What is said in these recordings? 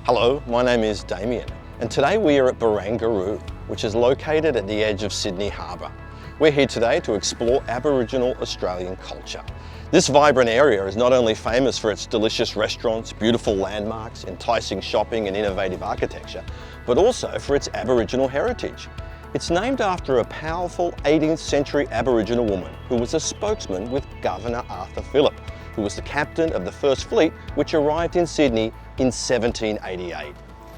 Hello, my name is Damien, and today we are at Barangaroo, which is located at the edge of Sydney Harbour. We're here today to explore Aboriginal Australian culture. This vibrant area is not only famous for its delicious restaurants, beautiful landmarks, enticing shopping and innovative architecture, but also for its Aboriginal heritage. It's named after a powerful 18th century Aboriginal woman who was a spokesman with Governor Arthur Phillip, who was the captain of the First Fleet, which arrived in Sydney in 1788.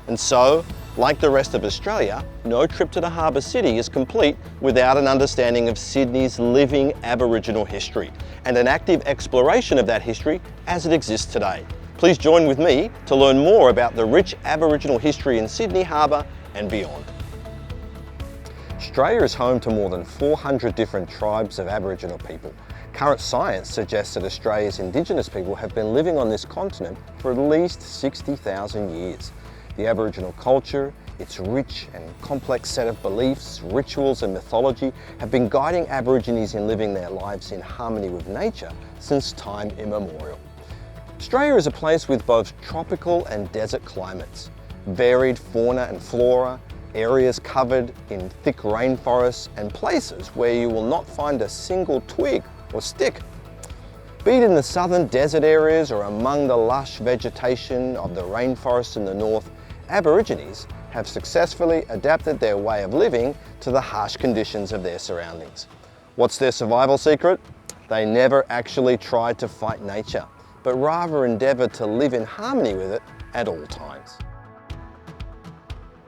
And so, like the rest of Australia, no trip to the harbour city is complete without an understanding of Sydney's living Aboriginal history and an active exploration of that history as it exists today. Please join with me to learn more about the rich Aboriginal history in Sydney Harbour and beyond. Australia is home to more than 400 different tribes of Aboriginal people. Current science suggests that Australia's Indigenous people have been living on this continent for at least 60,000 years. The Aboriginal culture, its rich and complex set of beliefs, rituals and mythology have been guiding Aborigines in living their lives in harmony with nature since time immemorial. Australia is a place with both tropical and desert climates, varied fauna and flora, areas covered in thick rainforests and places where you will not find a single twig or stick. Be it in the southern desert areas or among the lush vegetation of the rainforests in the north, Aborigines have successfully adapted their way of living to the harsh conditions of their surroundings. What's their survival secret? They never actually tried to fight nature, but rather endeavoured to live in harmony with it at all times.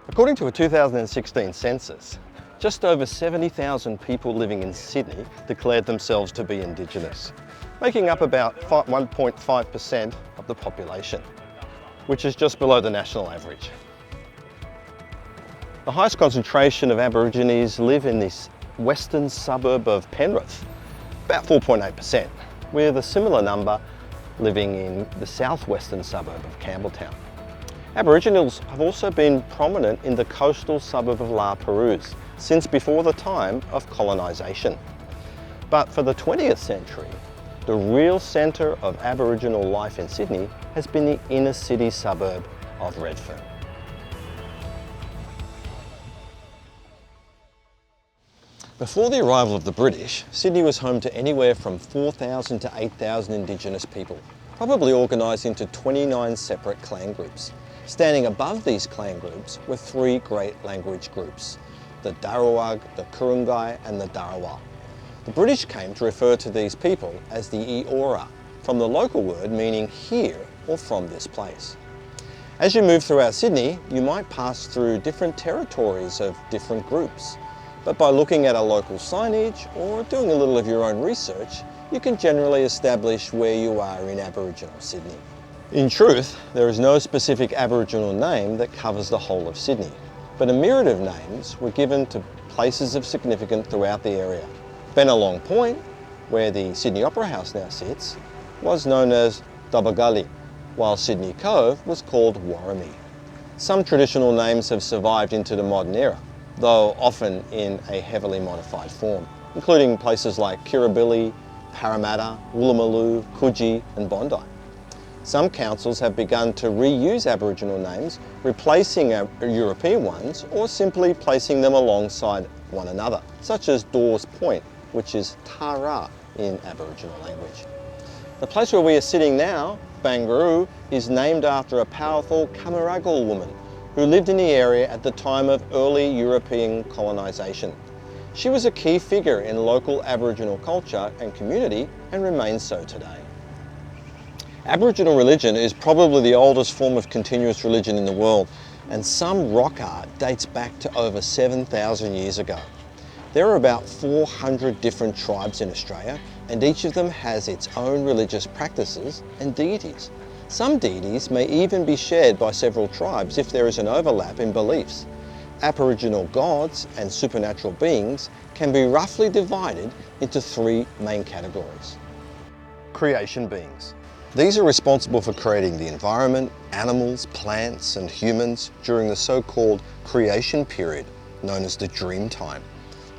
According to a 2016 census, just over 70,000 people living in Sydney declared themselves to be Indigenous, making up about 1.5% of the population, which is just below the national average. The highest concentration of Aborigines live in this western suburb of Penrith, about 4.8%, with a similar number living in the southwestern suburb of Campbelltown. Aboriginals have also been prominent in the coastal suburb of La Perouse since before the time of colonisation. But for the 20th century, the real centre of Aboriginal life in Sydney has been the inner city suburb of Redfern. Before the arrival of the British, Sydney was home to anywhere from 4,000 to 8,000 Indigenous people, probably organised into 29 separate clan groups. Standing above these clan groups were three great language groups, the Darawag, the Kurungai and the Darawal. The British came to refer to these people as the Eora, from the local word meaning here or from this place. As you move throughout Sydney, you might pass through different territories of different groups. But by looking at a local signage or doing a little of your own research, you can generally establish where you are in Aboriginal Sydney. In truth, there is no specific Aboriginal name that covers the whole of Sydney, but a myriad of names were given to places of significance throughout the area. Bennelong Point, where the Sydney Opera House now sits, was known as Dabagali, while Sydney Cove was called Warramie. Some traditional names have survived into the modern era, though often in a heavily modified form, including places like Kirribilli, Parramatta, Woolloomooloo, Coogee and Bondi. Some councils have begun to reuse Aboriginal names, replacing European ones or simply placing them alongside one another, such as Dawes Point, which is Tara in Aboriginal language. The place where we are sitting now, Barangaroo, is named after a powerful Camaragal woman who lived in the area at the time of early European colonisation. She was a key figure in local Aboriginal culture and community and remains so today. Aboriginal religion is probably the oldest form of continuous religion in the world, and some rock art dates back to over 7,000 years ago. There are about 400 different tribes in Australia, and each of them has its own religious practices and deities. Some deities may even be shared by several tribes if there is an overlap in beliefs. Aboriginal gods and supernatural beings can be roughly divided into three main categories. Creation beings. These are responsible for creating the environment, animals, plants and humans during the so-called creation period, known as the dream time.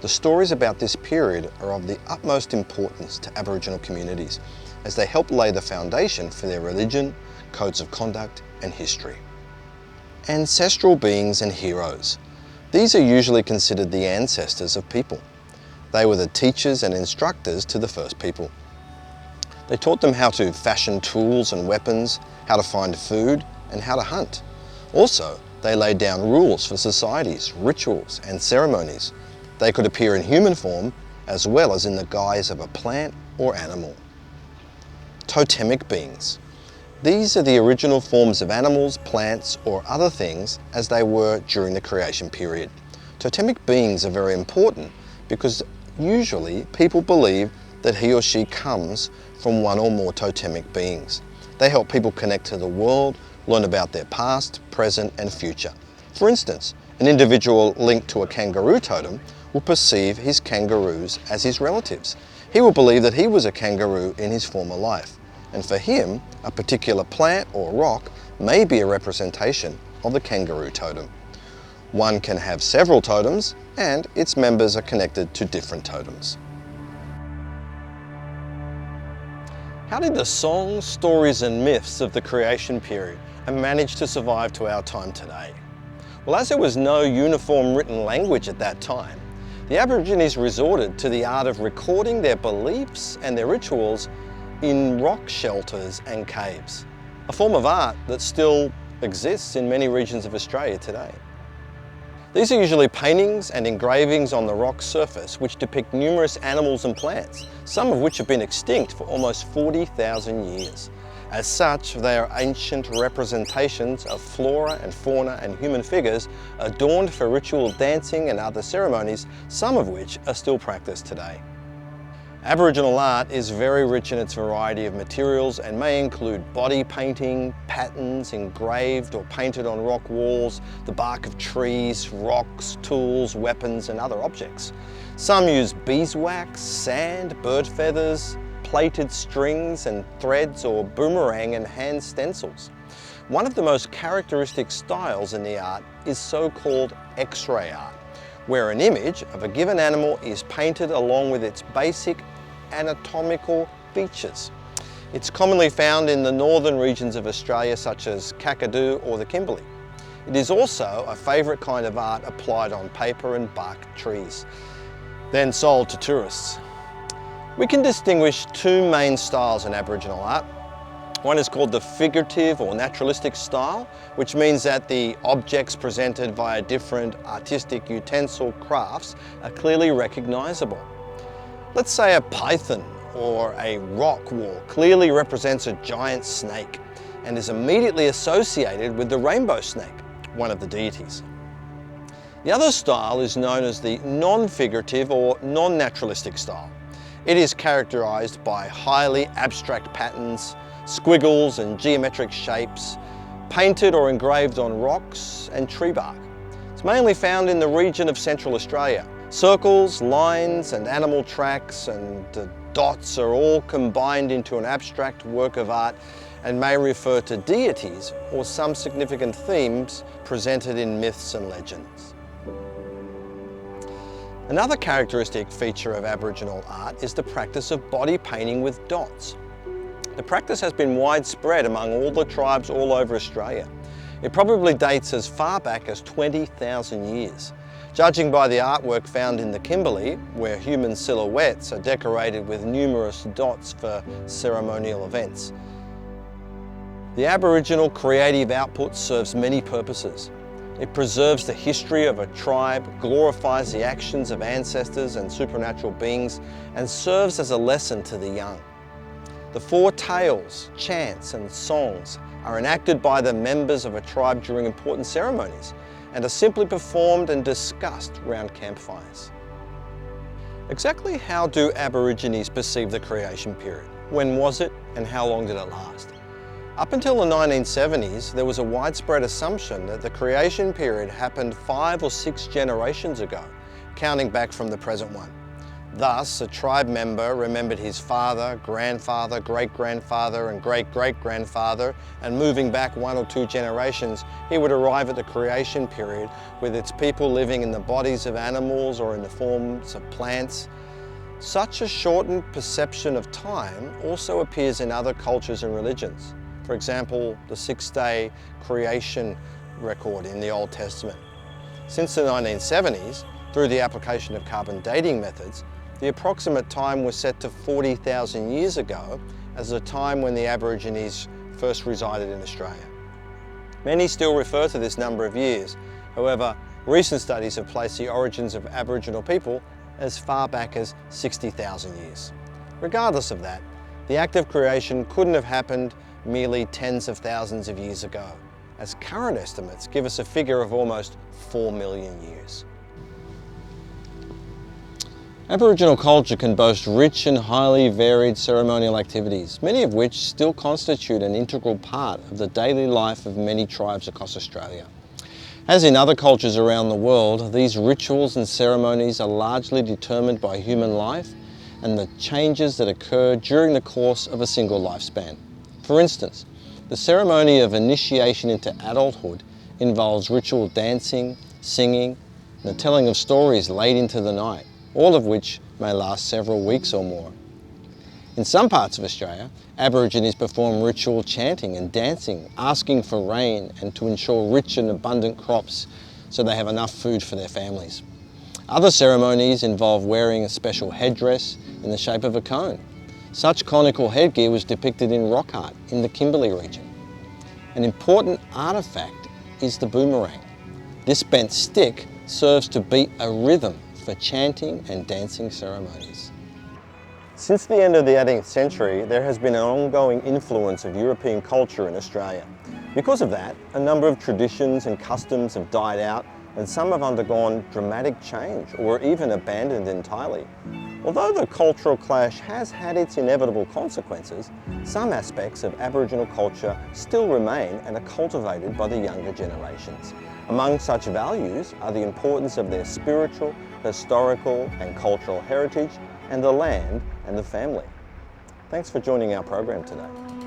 The stories about this period are of the utmost importance to Aboriginal communities as they help lay the foundation for their religion, codes of conduct and history. Ancestral beings and heroes. These are usually considered the ancestors of people. They were the teachers and instructors to the first people. They taught them how to fashion tools and weapons, how to find food, and how to hunt. Also, they laid down rules for societies, rituals, and ceremonies. They could appear in human form as well as in the guise of a plant or animal. Totemic beings. These are the original forms of animals, plants, or other things as they were during the creation period. Totemic beings are very important because usually people believe that he or she comes from one or more totemic beings. They help people connect to the world, learn about their past, present, and future. For instance, an individual linked to a kangaroo totem will perceive his kangaroos as his relatives. He will believe that he was a kangaroo in his former life, and for him, a particular plant or rock may be a representation of the kangaroo totem. One can have several totems, and its members are connected to different totems. How did the songs, stories and myths of the creation period manage to survive to our time today? Well, as there was no uniform written language at that time, the Aborigines resorted to the art of recording their beliefs and their rituals in rock shelters and caves, a form of art that still exists in many regions of Australia today. These are usually paintings and engravings on the rock surface which depict numerous animals and plants, some of which have been extinct for almost 40,000 years. As such, they are ancient representations of flora and fauna and human figures adorned for ritual dancing and other ceremonies, some of which are still practiced today. Aboriginal art is very rich in its variety of materials and may include body painting, patterns engraved or painted on rock walls, the bark of trees, rocks, tools, weapons and other objects. Some use beeswax, sand, bird feathers, plaited strings and threads, or boomerang and hand stencils. One of the most characteristic styles in the art is so-called X-ray art, where an image of a given animal is painted along with its basic anatomical features. It's commonly found in the northern regions of Australia such as Kakadu or the Kimberley. It is also a favourite kind of art applied on paper and bark trees, then sold to tourists. We can distinguish two main styles in Aboriginal art. One is called the figurative or naturalistic style, which means that the objects presented via different artistic utensil crafts are clearly recognisable. Let's say a python or a rock wall clearly represents a giant snake and is immediately associated with the rainbow snake, one of the deities. The other style is known as the non-figurative or non-naturalistic style. It is characterised by highly abstract patterns, squiggles and geometric shapes, painted or engraved on rocks and tree bark. It's mainly found in the region of Central Australia. Circles, lines and animal tracks and dots are all combined into an abstract work of art and may refer to deities or some significant themes presented in myths and legends. Another characteristic feature of Aboriginal art is the practice of body painting with dots. The practice has been widespread among all the tribes all over Australia. It probably dates as far back as 20,000 years. Judging by the artwork found in the Kimberley, where human silhouettes are decorated with numerous dots for ceremonial events. The Aboriginal creative output serves many purposes. It preserves the history of a tribe, glorifies the actions of ancestors and supernatural beings, and serves as a lesson to the young. The four tales, chants and songs are enacted by the members of a tribe during important ceremonies and are simply performed and discussed around campfires. Exactly how do Aborigines perceive the creation period? When was it and how long did it last? Up until the 1970s, there was a widespread assumption that the creation period happened 5 or 6 generations ago, counting back from the present one. Thus, a tribe member remembered his father, grandfather, great-grandfather and great-great-grandfather, and moving back 1 or 2 generations, he would arrive at the creation period with its people living in the bodies of animals or in the forms of plants. Such a shortened perception of time also appears in other cultures and religions. For example, the 6-day creation record in the Old Testament. Since the 1970s, through the application of carbon dating methods, the approximate time was set to 40,000 years ago as the time when the Aborigines first resided in Australia. Many still refer to this number of years. However, recent studies have placed the origins of Aboriginal people as far back as 60,000 years. Regardless of that, the act of creation couldn't have happened merely tens of thousands of years ago, as current estimates give us a figure of almost 4 million years. Aboriginal culture can boast rich and highly varied ceremonial activities, many of which still constitute an integral part of the daily life of many tribes across Australia. As in other cultures around the world, these rituals and ceremonies are largely determined by human life and the changes that occur during the course of a single lifespan. For instance, the ceremony of initiation into adulthood involves ritual dancing, singing, and the telling of stories late into the night, all of which may last several weeks or more. In some parts of Australia, Aborigines perform ritual chanting and dancing, asking for rain and to ensure rich and abundant crops so they have enough food for their families. Other ceremonies involve wearing a special headdress in the shape of a cone. Such conical headgear was depicted in rock art in the Kimberley region. An important artefact is the boomerang. This bent stick serves to beat a rhythm for chanting and dancing ceremonies. Since the end of the 18th century, there has been an ongoing influence of European culture in Australia. Because of that, a number of traditions and customs have died out and some have undergone dramatic change or even abandoned entirely. Although the cultural clash has had its inevitable consequences, some aspects of Aboriginal culture still remain and are cultivated by the younger generations. Among such values are the importance of their spiritual, historical and cultural heritage and the land and the family. Thanks for joining our program today.